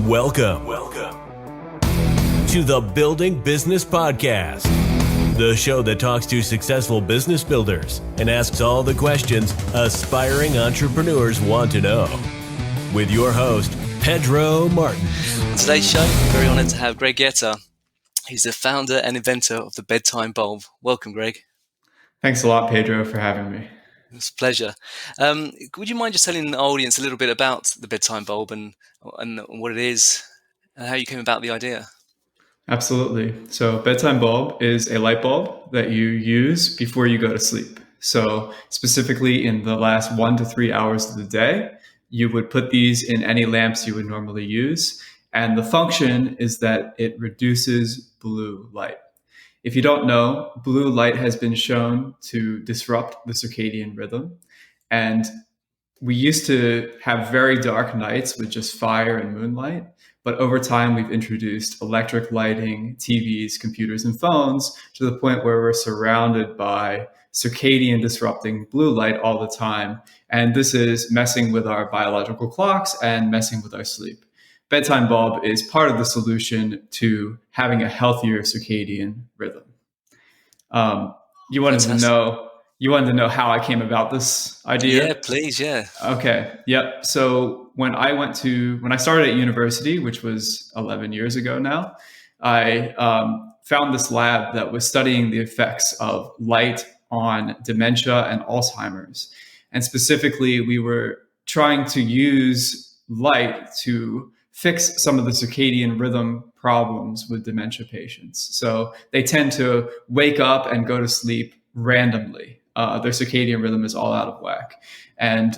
Welcome to the Building Business Podcast, the show that talks to successful business builders and asks all the questions aspiring entrepreneurs want to know. With your host, Pedro Martin. On today's show, very honored to have Greg Yeutter. He's the founder and inventor of the Bedtime Bulb. Welcome, Greg. Thanks a lot, Pedro, for having me. It's a pleasure. Would you mind just telling the audience a little bit about the Bedtime Bulb and what it is and how you came about the idea? Absolutely. So Bedtime Bulb is a light bulb that you use before you go to sleep. So specifically in the last 1 to 3 hours of the day, you would put these in any lamps you would normally use. And the function is that it reduces blue light. If you don't know, blue light has been shown to disrupt the circadian rhythm. And we used to have very dark nights with just fire and moonlight. But over time, we've introduced electric lighting, TVs, computers, and phones to the point where we're surrounded by circadian disrupting blue light all the time. And this is messing with our biological clocks and messing with our sleep. Bedtime Bulb is part of the solution to having a healthier circadian rhythm. You wanted to know how I came about this idea? Yeah, please. Yeah. Okay. Yep. So when I started at university, which was 11 years ago now, I found this lab that was studying the effects of light on dementia and Alzheimer's. And specifically, we were trying to use light to fix some of the circadian rhythm problems with dementia patients. So they tend to wake up and go to sleep randomly. Their circadian rhythm is all out of whack. And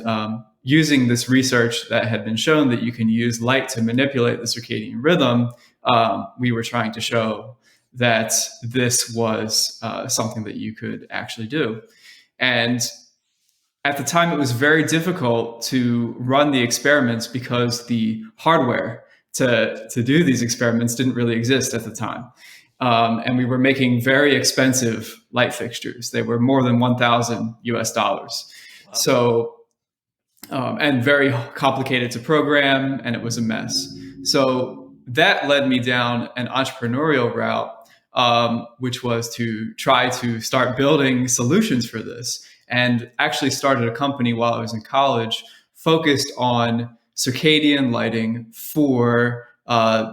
using this research that had been shown that you can use light to manipulate the circadian rhythm, we were trying to show that this was something that you could actually do. And at the time, it was very difficult to run the experiments because the hardware to do these experiments didn't really exist at the time. And we were making very expensive light fixtures. They were more than $1,000 US. Wow. So, and very complicated to program, and it was a mess. So that led me down an entrepreneurial route, which was to try to start building solutions for this. And actually started a company while I was in college focused on circadian lighting for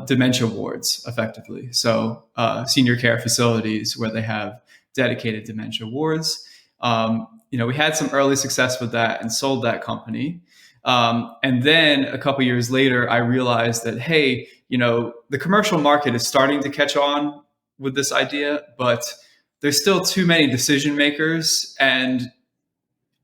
dementia wards, effectively. So senior care facilities where they have dedicated dementia wards. We had some early success with that and sold that company. And then a couple years later, I realized that, hey, the commercial market is starting to catch on with this idea, but there's still too many decision makers, and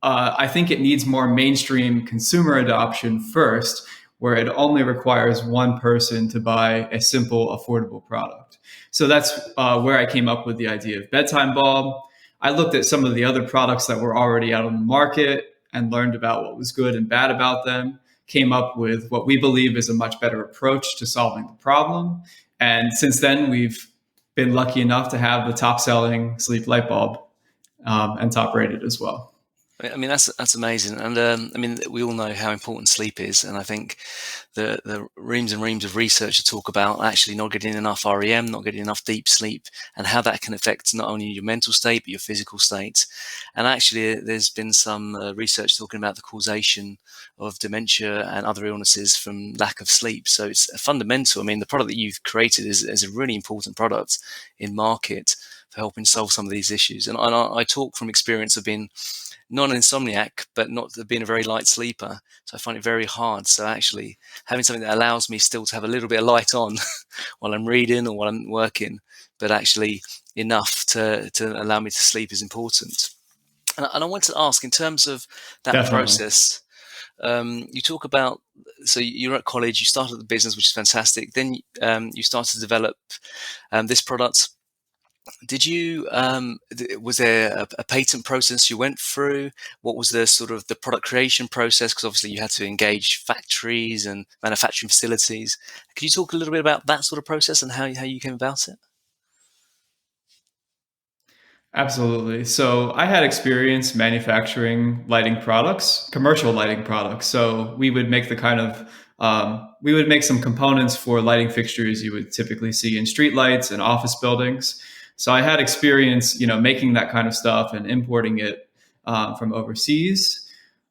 I think it needs more mainstream consumer adoption first, where it only requires one person to buy a simple, affordable product. So that's where I came up with the idea of Bedtime Bulb. I looked at some of the other products that were already out on the market and learned about what was good and bad about them, came up with what we believe is a much better approach to solving the problem. And since then, we've been lucky enough to have the top selling sleep light bulb and top rated as well. I mean, that's amazing. And we all know how important sleep is. And I think the reams and reams of research to talk about actually not getting enough REM, not getting enough deep sleep, and how that can affect not only your mental state, but your physical state. And actually, there's been some research talking about the causation of dementia and other illnesses from lack of sleep. So it's fundamental. I mean, the product that you've created is a really important product in market for helping solve some of these issues. And I talk from experience of being not an insomniac, but not being a very light sleeper. So I find it very hard. So actually having something that allows me still to have a little bit of light on while I'm reading or while I'm working, but actually enough to allow me to sleep is important. And I wanted to ask, in terms of that Definitely. process, you talk about, so you're at college, you started the business, which is fantastic. Then you started to develop this product. Did you, was there a patent process you went through? What was the sort of the product creation process? Because obviously you had to engage factories and manufacturing facilities. Could you talk a little bit about that sort of process and how you came about it? Absolutely. So I had experience manufacturing lighting products, commercial lighting products. So we would make the kind of We would make some components for lighting fixtures you would typically see in street lights and office buildings. So I had experience, making that kind of stuff and importing it from overseas.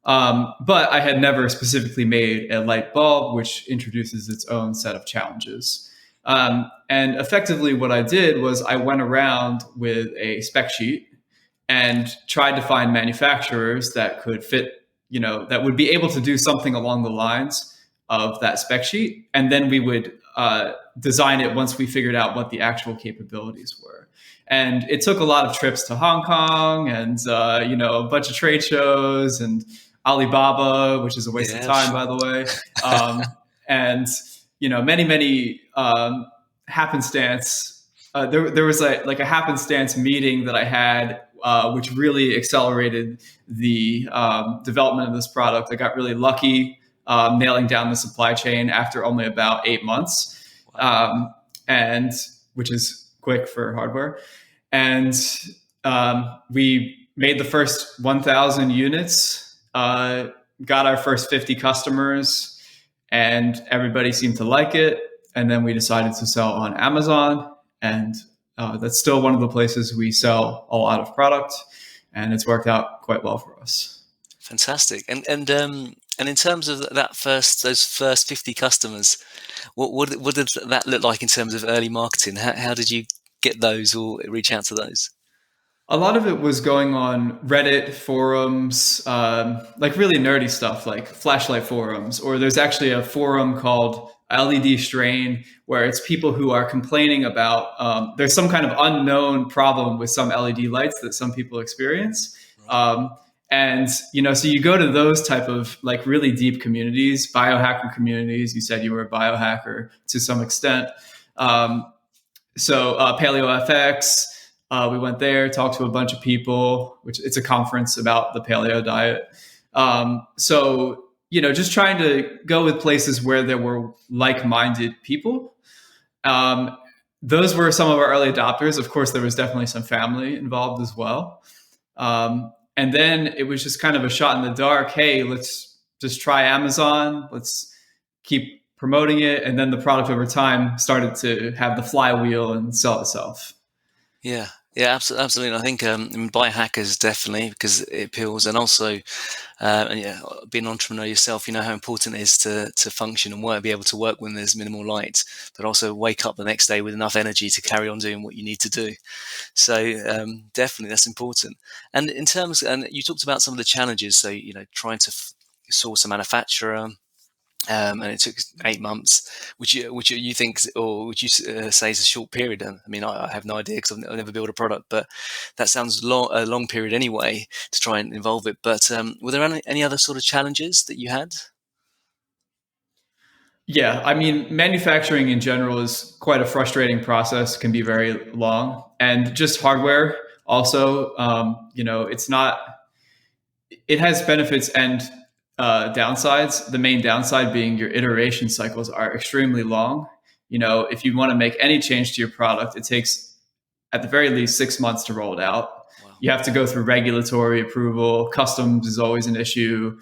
But I had never specifically made a light bulb, which introduces its own set of challenges. And effectively, what I did was I went around with a spec sheet and tried to find manufacturers that could fit, that would be able to do something along the lines of that spec sheet. And then we would design it once we figured out what the actual capabilities were. And it took a lot of trips to Hong Kong and, a bunch of trade shows and Alibaba, which is a waste of time, by the way. And, many happenstance. There was like a happenstance meeting that I had, which really accelerated the development of this product. I got really lucky nailing down the supply chain after only about 8 months, and which is quick for hardware. And we made the first 1,000 units, got our first 50 customers, and everybody seemed to like it. And then we decided to sell on Amazon, and that's still one of the places we sell a lot of product, and it's worked out quite well for us. Fantastic. And in terms of those first 50 customers, what did that look like in terms of early marketing? How did you get those or reach out to those? A lot of it was going on Reddit forums, like really nerdy stuff like flashlight forums, or there's actually a forum called LED Strain where it's people who are complaining about there's some kind of unknown problem with some LED lights that some people experience. And, so you go to those type of like really deep communities, biohacker communities. You said you were a biohacker to some extent. So PaleoFX, we went there, talked to a bunch of people, which it's a conference about the paleo diet. So, just trying to go with places where there were like-minded people. Those were some of our early adopters. Of course, there was definitely some family involved as well. And then it was just kind of a shot in the dark. Hey, let's just try Amazon. Let's keep promoting it. And then the product over time started to have the flywheel and sell itself. Yeah, absolutely. And I think biohackers definitely, because it appeals, and also, being an entrepreneur yourself, you know how important it is to function and be able to work when there's minimal light, but also wake up the next day with enough energy to carry on doing what you need to do. So definitely, that's important. And and you talked about some of the challenges. So trying to source a manufacturer. And it took 8 months, which you think, or would you say is a short period? I mean, I have no idea because I've never built a product, but that sounds a long period anyway to try and involve it. But were there any other sort of challenges that you had? Yeah, I mean, manufacturing in general is quite a frustrating process, can be very long, and just hardware also, it's not, it has benefits and downsides. The main downside being your iteration cycles are extremely long. If you want to make any change to your product, it takes at the very least 6 months to roll it out. Wow. You have to go through regulatory approval. Customs is always an issue.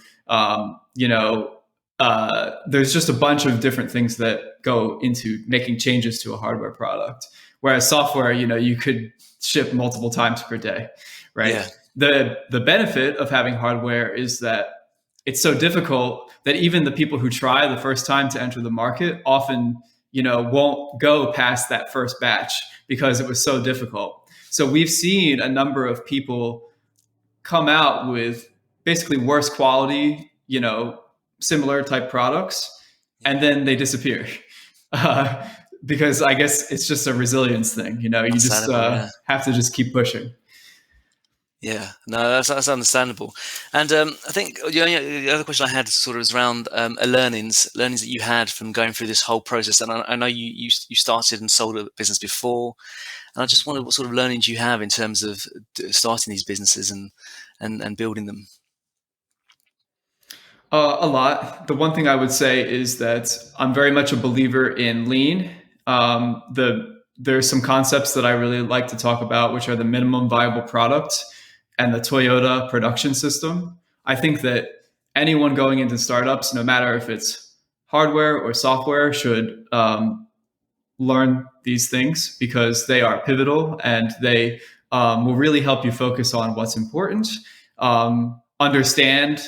There's just a bunch of different things that go into making changes to a hardware product. Whereas software, you could ship multiple times per day, right? Yeah. The benefit of having hardware is that it's so difficult that even the people who try the first time to enter the market often, won't go past that first batch because it was so difficult. So we've seen a number of people come out with basically worse quality, similar type products, and then they disappear. Because I guess it's just a resilience thing, you just have to just keep pushing. Yeah, no, that's understandable. And I think the other question I had sort of was around learnings that you had from going through this whole process. And I know you started and sold a business before, and I just wondered what sort of learnings you have in terms of starting these businesses and building them. A lot. The one thing I would say is that I'm very much a believer in lean. There's some concepts that I really like to talk about, which are the minimum viable product and the Toyota production system. I think that anyone going into startups, no matter if it's hardware or software should learn these things, because they are pivotal, and they will really help you focus on what's important, understand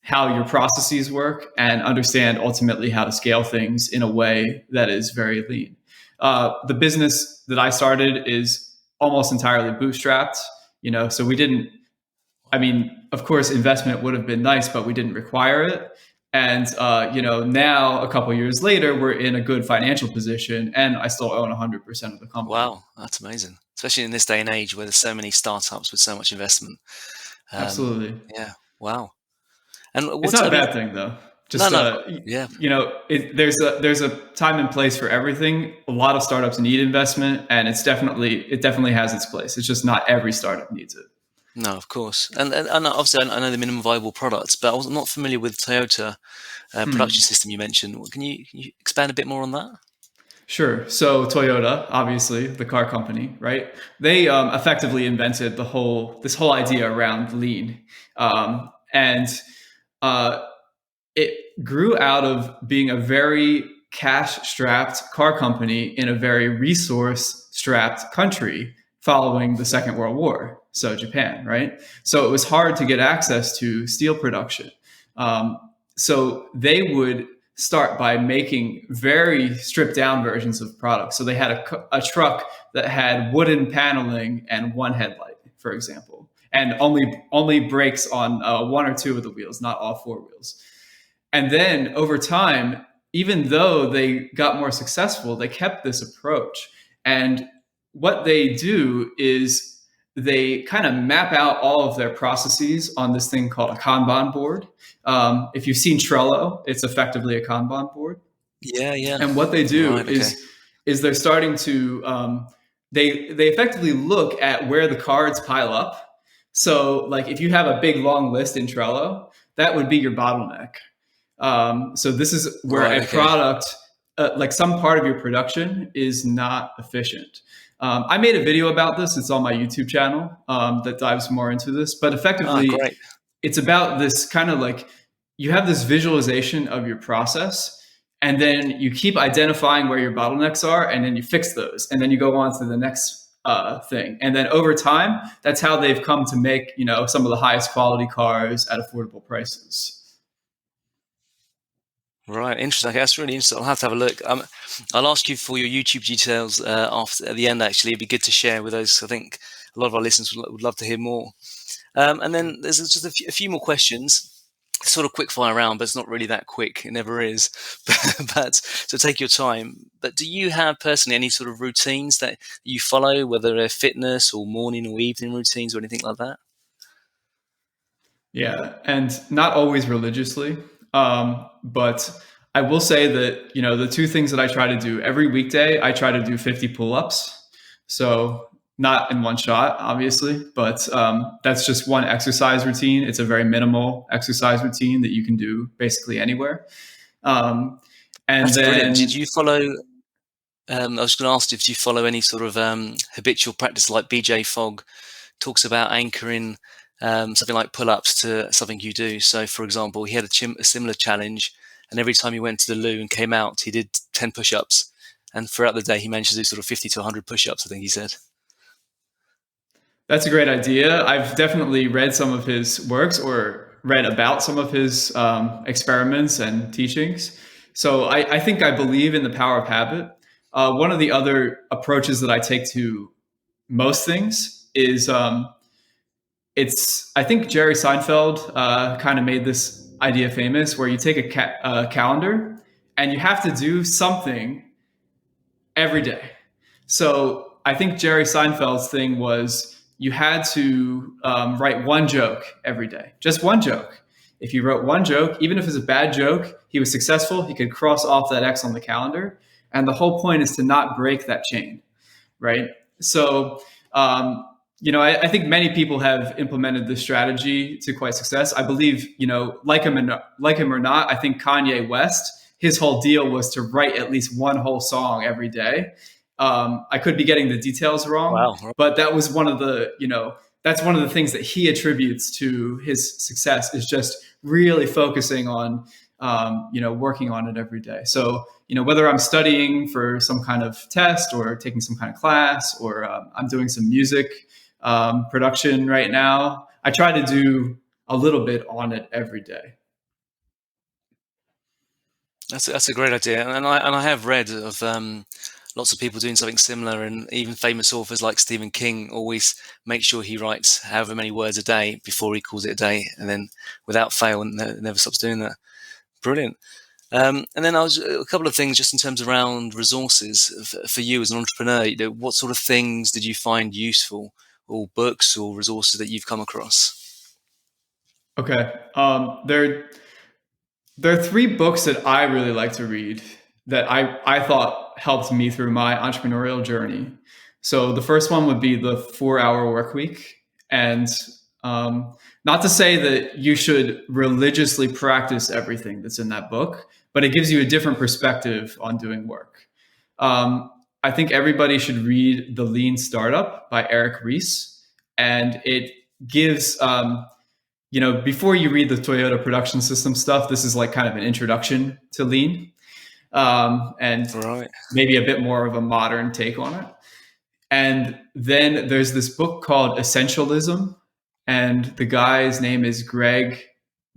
how your processes work, and understand ultimately how to scale things in a way that is very lean. The business that I started is almost entirely bootstrapped, so we didn't, of course, investment would have been nice, but we didn't require it. And, now a couple of years later, we're in a good financial position, and I still own 100% of the company. Wow, that's amazing. Especially in this day and age where there's so many startups with so much investment. Absolutely. Yeah. Wow. And It's not a bad thing, though. Just, yeah. There's a time and place for everything. A lot of startups need investment, and it definitely has its place. It's just not every startup needs it. No, of course. And obviously I know the minimum viable products, but I was not familiar with Toyota production system you mentioned. Can you expand a bit more on that? Sure. So Toyota, obviously the car company, right? They effectively invented this whole idea around lean, and it grew out of being a very cash-strapped car company in a very resource-strapped country following the Second World War. So Japan, right? So it was hard to get access to steel production. So they would start by making very stripped down versions of products. So they had a truck that had wooden paneling and one headlight, for example, and only brakes on one or two of the wheels, not all four wheels. And then over time, even though they got more successful, they kept this approach. And what they do is they kind of map out all of their processes on this thing called a Kanban board. If you've seen Trello, it's effectively a Kanban board. Yeah. And what they do is they're starting to, they effectively look at where the cards pile up. So like if you have a big long list in Trello, that would be your bottleneck. So this is where product, like some part of your production is not efficient. I made a video about this. It's on my YouTube channel that dives more into this. But effectively, it's about this kind of like you have this visualization of your process, and then you keep identifying where your bottlenecks are, and then you fix those, and then you go on to the next thing. And then over time, that's how they've come to make some of the highest quality cars at affordable prices. Right, interesting. Okay, that's really interesting. I'll have to have a look. I'll ask you for your YouTube details at the end. Actually, it'd be good to share with those. I think a lot of our listeners would love to hear more. And then there's just a few more questions. It's sort of quick fire round, but it's not really that quick. It never is. But so take your time. But do you have personally any sort of routines that you follow, whether they're fitness or morning or evening routines or anything like that? Yeah, and not always religiously. But I will say that, the two things that I try to do every weekday, I try to do 50 pull-ups. So not in one shot, obviously, but that's just one exercise routine. It's a very minimal exercise routine that you can do basically anywhere. And that's then brilliant. Did you follow, I was going to ask if you follow any sort of habitual practice like BJ Fogg talks about anchoring something like pull-ups to something you do. So, for example, he had a similar challenge, and every time he went to the loo and came out, he did 10 push-ups. And throughout the day, he managed to do sort of 50 to 100 push-ups, I think he said. That's a great idea. I've definitely read some of his works or read about some of his experiments and teachings. So I think I believe in the power of habit. One of the other approaches that I take to most things is I think Jerry Seinfeld kind of made this idea famous, where you take a calendar and you have to do something every day. So I think Jerry Seinfeld's thing was you had to write one joke every day, just one joke. If you wrote one joke, even if it's a bad joke, he was successful. He could cross off that X on the calendar. And the whole point is to not break that chain, right? So, I think many people have implemented this strategy to quite success. I believe, like him or not, I think Kanye West, his whole deal was to write at least one whole song every day. I could be getting the details wrong, but that was one of the, that's one of the things that he attributes to his success, is just really focusing on working on it every day. So, whether I'm studying for some kind of test or taking some kind of class, or I'm doing some music production right now, I try to do a little bit on it every day. That's a great idea, and I have read of lots of people doing something similar, and even famous authors like Stephen King always make sure he writes however many words a day before he calls it a day, and then without fail, never stops doing that. Brilliant. And then a couple of things just in terms around resources for you as an entrepreneur. What sort of things did you find useful, or books or resources that you've come across? Okay, there are three books that I really like to read that I thought helped me through my entrepreneurial journey. So the first one would be The 4-Hour Workweek. And not to say that you should religiously practice everything that's in that book, but it gives you a different perspective on doing work. I think everybody should read The Lean Startup by Eric Ries. And it gives... before you read the Toyota production system stuff, this is like kind of an introduction to lean, and Right. maybe a bit more of a modern take on it. And then there's this book called Essentialism, and the guy's name is Greg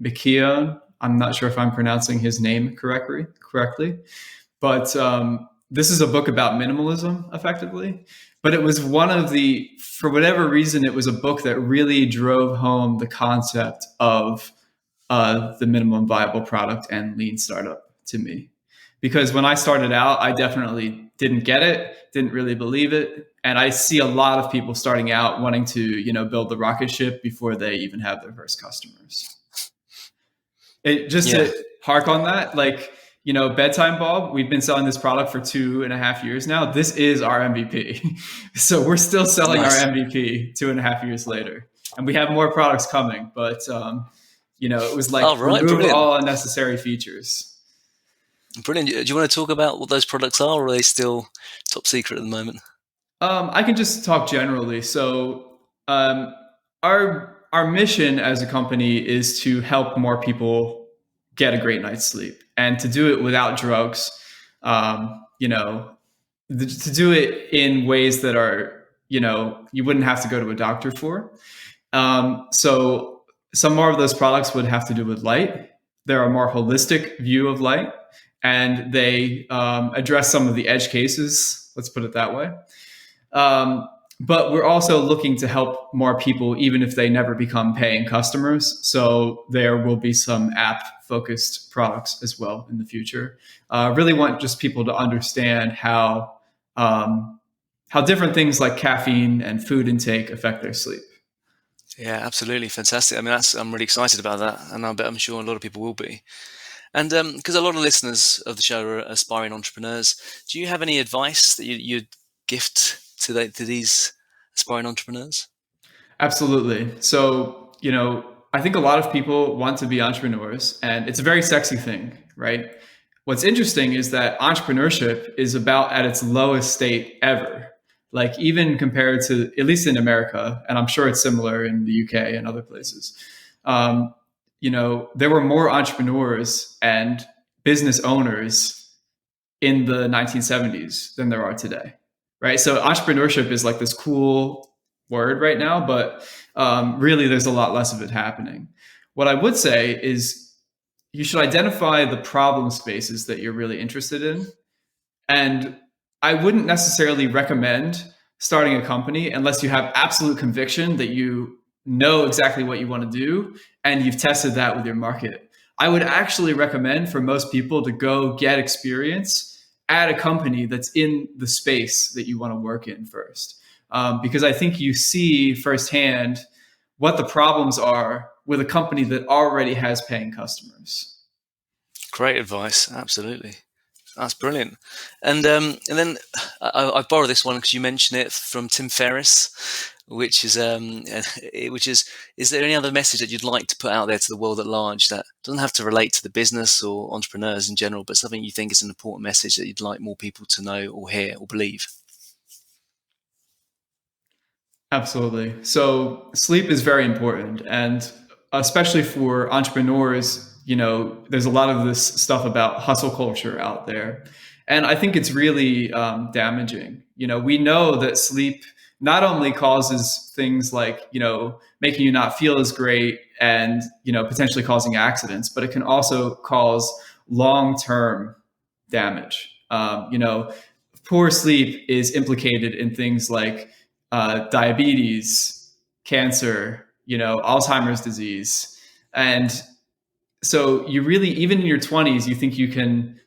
McKeown. I'm not sure if I'm pronouncing his name correctly, but this is a book about minimalism, effectively. But it was for whatever reason, it was a book that really drove home the concept of the minimum viable product and lean startup to me. Because when I started out, I definitely didn't get it, didn't really believe it. And I see a lot of people starting out wanting to, build the rocket ship before they even have their first customers. To hark on that, Bedtime Bulb, we've been selling this product for 2.5 years now. This is our MVP. So we're still selling our MVP 2.5 years later. And we have more products coming, but it was remove all unnecessary features. Brilliant. Do you want to talk about what those products are, or are they still top secret at the moment? I can just talk generally. So our mission as a company is to help more people get a great night's sleep, and to do it without drugs. To do it in ways that are, you wouldn't have to go to a doctor for. So some more of those products would have to do with light. They're a more holistic view of light, and they address some of the edge cases. Let's put it that way. But we're also looking to help more people, even if they never become paying customers. So there will be some app-focused products as well in the future. Really want just people to understand how different things like caffeine and food intake affect their sleep. Yeah, absolutely. Fantastic. I mean, I'm really excited about that. And I'm sure a lot of people will be. And because a lot of listeners of the show are aspiring entrepreneurs, do you have any advice that you'd gift to these aspiring entrepreneurs? Absolutely. So, I think a lot of people want to be entrepreneurs, and it's a very sexy thing, right? What's interesting is that entrepreneurship is about at its lowest state ever. Like, even compared to, at least in America, and I'm sure it's similar in the UK and other places, there were more entrepreneurs and business owners in the 1970s than there are today, right? So entrepreneurship is like this cool word right now, but really there's a lot less of it happening. What I would say is you should identify the problem spaces that you're really interested in. And I wouldn't necessarily recommend starting a company unless you have absolute conviction that you know exactly what you want to do and you've tested that with your market. I would actually recommend for most people to go get experience at a company that's in the space that you want to work in first. Because I think you see firsthand what the problems are with a company that already has paying customers. Great advice. Absolutely. That's brilliant. And then I borrow this one because you mentioned it from Tim Ferriss, which is there any other message that you'd like to put out there to the world at large that doesn't have to relate to the business or entrepreneurs in general, but something you think is an important message that you'd like more people to know or hear or believe? Absolutely. So sleep is very important, and especially for entrepreneurs, there's a lot of this stuff about hustle culture out there. And I think it's really damaging. We know that sleep not only causes things like, making you not feel as great and, potentially causing accidents, but it can also cause long-term damage. Poor sleep is implicated in things like diabetes, cancer, Alzheimer's disease. And so you really, even in your 20s, you think you can,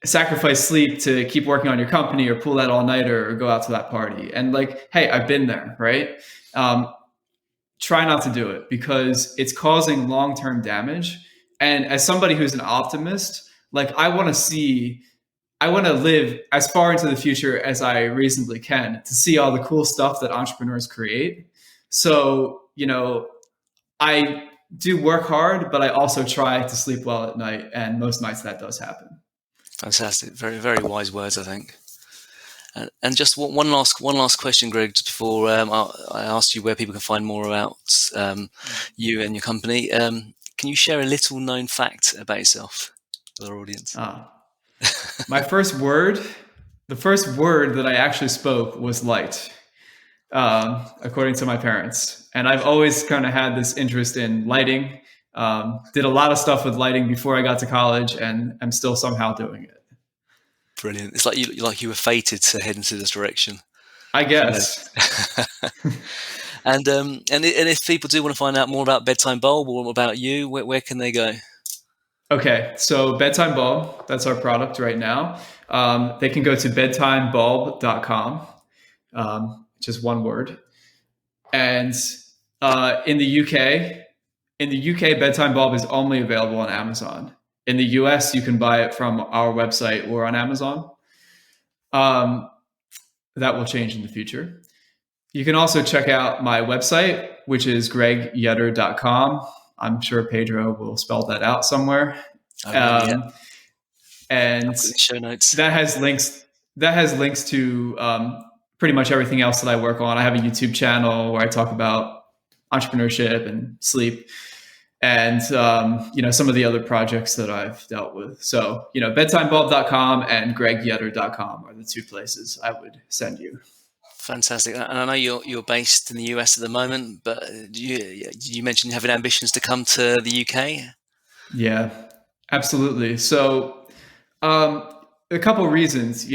sacrifice sleep to keep working on your company or pull that all-nighter or go out to that party. And like, hey, I've been there, right? Try not to do it because it's causing long-term damage. And as somebody who's an optimist, like I want to live as far into the future as I reasonably can to see all the cool stuff that entrepreneurs create. So, I do work hard, but I also try to sleep well at night. And most nights that does happen. Fantastic. Very, very wise words, I think. And just one last question, Greg, just before I ask you where people can find more about you and your company. Can you share a little known fact about yourself with our audience? The first word that I actually spoke was light, according to my parents. And I've always kind of had this interest in lighting. Did a lot of stuff with lighting before I got to college, and I'm still somehow doing it. Brilliant! It's like you were fated to head into this direction, I guess. And if people do want to find out more about Bedtime Bulb or about you, where can they go? Okay, so Bedtime Bulb, that's our product right now. They can go to bedtimebulb.com, just one word. And in the UK, Bedtime Bulb is only available on Amazon. In the US, you can buy it from our website or on Amazon. That will change in the future. You can also check out my website, which is gregyeutter.com. I'm sure Pedro will spell that out somewhere. And show notes. That has links to pretty much everything else that I work on. I have a YouTube channel where I talk about entrepreneurship and sleep and some of the other projects that I've dealt with. So, bedtimebulb.com and gregyeutter.com are the two places I would send you. Fantastic. And I know you're based in the US at the moment, but you mentioned having ambitions to come to the UK. Yeah, absolutely. So a couple of reasons,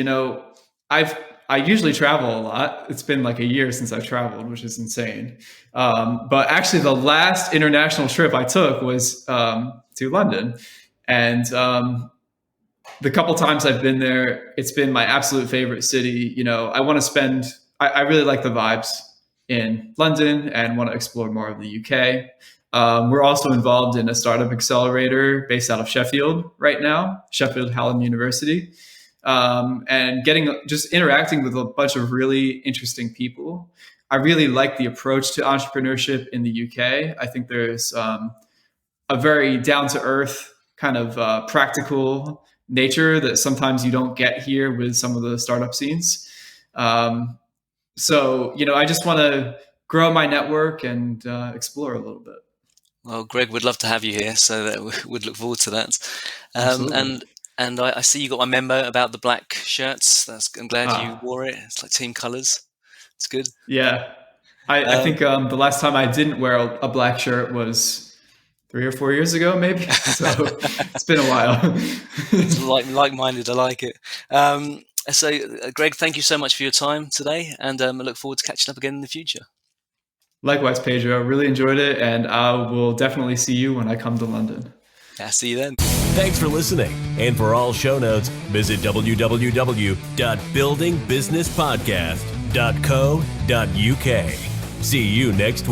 I usually travel a lot. It's been like a year since I've traveled, which is insane. But actually the last international trip I took was to London. And the couple times I've been there, it's been my absolute favorite city. I really like the vibes in London and want to explore more of the UK. We're also involved in a startup accelerator based out of Sheffield right now, Sheffield Hallam University. And interacting with a bunch of really interesting people. I really like the approach to entrepreneurship in the UK. I think there's a very down-to-earth kind of practical nature that sometimes you don't get here with some of the startup scenes. So, I just want to grow my network and explore a little bit. Well, Greg, we'd love to have you here, so that we'd look forward to that. And I see you got my memo about the black shirts. I'm glad you wore it. It's like team colors. It's good. Yeah. I think the last time I didn't wear a black shirt was 3 or 4 years ago, maybe. So it's been a while. It's like-minded. I like it. So, Greg, thank you so much for your time today. And I look forward to catching up again in the future. Likewise, Pedro. Really enjoyed it. And I will definitely see you when I come to London. Yeah, see you then. Thanks for listening. And for all show notes, visit www.buildingbusinesspodcast.co.uk. See you next week.